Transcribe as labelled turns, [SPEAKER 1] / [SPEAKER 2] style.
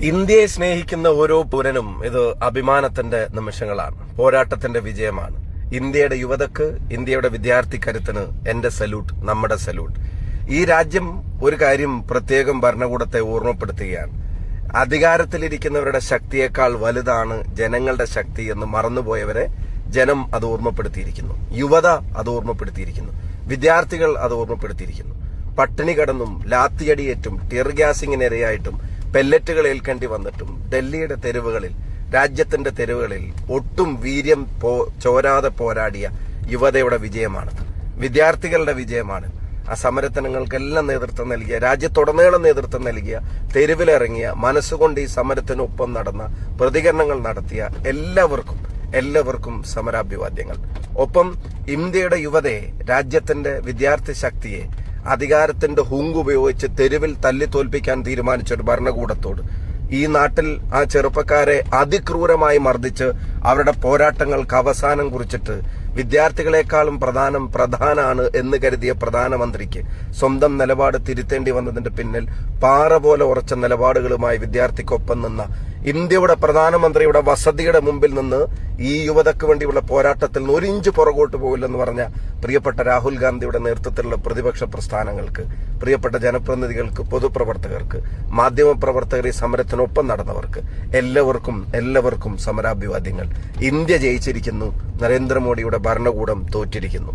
[SPEAKER 1] ഇന്ത്യയെ സ്നേഹിക്കുന്ന ഓരോ പൗരനും ഇത് അഭിമാനത്തിന്റെ നിമിഷങ്ങളാണ്, പോരാട്ടത്തിന്റെ വിജയമാണ്. ഇന്ത്യയുടെ യുവതക്ക്, ഇന്ത്യയുടെ വിദ്യാർത്ഥി കരുത്തിന് എന്റെ സല്യൂട്ട്, നമ്മുടെ സല്യൂട്ട്. ഈ രാജ്യം ഒരു കാര്യം പ്രത്യേകം ഭരണകൂടത്തെ ഓർമ്മപ്പെടുത്തുകയാണ്. അധികാരത്തിലിരിക്കുന്നവരുടെ ശക്തിയേക്കാൾ വലുതാണ് ജനങ്ങളുടെ ശക്തി എന്ന് മറന്നുപോയവരെ ജനം അത് ഓർമ്മപ്പെടുത്തിയിരിക്കുന്നു. യുവത അത് ഓർമ്മപ്പെടുത്തിയിരിക്കുന്നു. വിദ്യാർത്ഥികൾ അത് ഓർമ്മപ്പെടുത്തിയിരിക്കുന്നു. പട്ടിണി കടന്നും ലാത്തിയടിയേറ്റും ടിയർ ഗ്യാസിങ്ങിനിരയായിട്ടും പെല്ലറ്റുകൾ ഏൽക്കേണ്ടി വന്നിട്ടും ഡൽഹിയുടെ തെരുവുകളിൽ, രാജ്യത്തിന്റെ തെരുവുകളിൽ ഒട്ടും വീര്യം ചോരാതെ പോരാടിയ യുവതയുടെ വിജയമാണ്, വിദ്യാർത്ഥികളുടെ വിജയമാണ്. ആ സമരത്തിനങ്ങൾക്കെല്ലാം നേതൃത്വം നൽകിയ, രാജ്യത്തുടനീളം നേതൃത്വം നൽകിയ, തെരുവിലിറങ്ങിയ, മനസ്സുകൊണ്ട് ഈ സമരത്തിനൊപ്പം നടന്ന, പ്രതികരണങ്ങൾ നടത്തിയ എല്ലാവർക്കും സമരാഭിവാദ്യങ്ങൾ. ഒപ്പം ഇന്ത്യയുടെ യുവതയെ, രാജ്യത്തിന്റെ വിദ്യാർത്ഥി ശക്തിയെ അധികാരത്തിന്റെ ഹുങ്ക് ഉപയോഗിച്ച് തെരുവിൽ തല്ലി തോൽപ്പിക്കാൻ തീരുമാനിച്ച ഒരു ഭരണകൂടത്തോട് ഈ നാട്ടിൽ ആ ചെറുപ്പക്കാരെ അതിക്രൂരമായി മർദ്ദിച്ച് അവരുടെ പോരാട്ടങ്ങൾക്ക് അവസാനം കുറിച്ചിട്ട് വിദ്യാർത്ഥികളെക്കാളും പ്രധാനമാണ് എന്ന് കരുതിയ പ്രധാനമന്ത്രിക്ക് സ്വന്തം നിലപാട് തിരുത്തേണ്ടി വന്നതിന്റെ പിന്നിൽ പാറ പോലെ ഉറച്ച നിലപാടുകളുമായി വിദ്യാർത്ഥിക്കൊപ്പം നിന്ന ഇന്ത്യയുടെ പ്രധാനമന്ത്രിയുടെ വസതിയുടെ മുമ്പിൽ നിന്ന് ഈ യുവതയ്ക്ക് വേണ്ടിയുള്ള പോരാട്ടത്തിൽ നിന്ന് 1 ഇഞ്ച് പുറകോട്ട് പോകില്ലെന്ന് പറഞ്ഞ പ്രിയപ്പെട്ട രാഹുൽ ഗാന്ധിയുടെ നേതൃത്വത്തിലുള്ള പ്രതിപക്ഷ പ്രസ്ഥാനങ്ങൾക്ക്, പ്രിയപ്പെട്ട ജനപ്രതിനിധികൾക്ക്, പൊതുപ്രവർത്തകർക്ക്, മാധ്യമപ്രവർത്തകർ, ഈ സമരത്തിനൊപ്പം നടന്നവർക്ക് എല്ലാവർക്കും സമരാഭിവാദ്യങ്ങൾ. ഇന്ത്യ ജയിച്ചിരിക്കുന്നു. നരേന്ദ്രമോദിയുടെ ഭരണകൂടം തോറ്റിരിക്കുന്നു.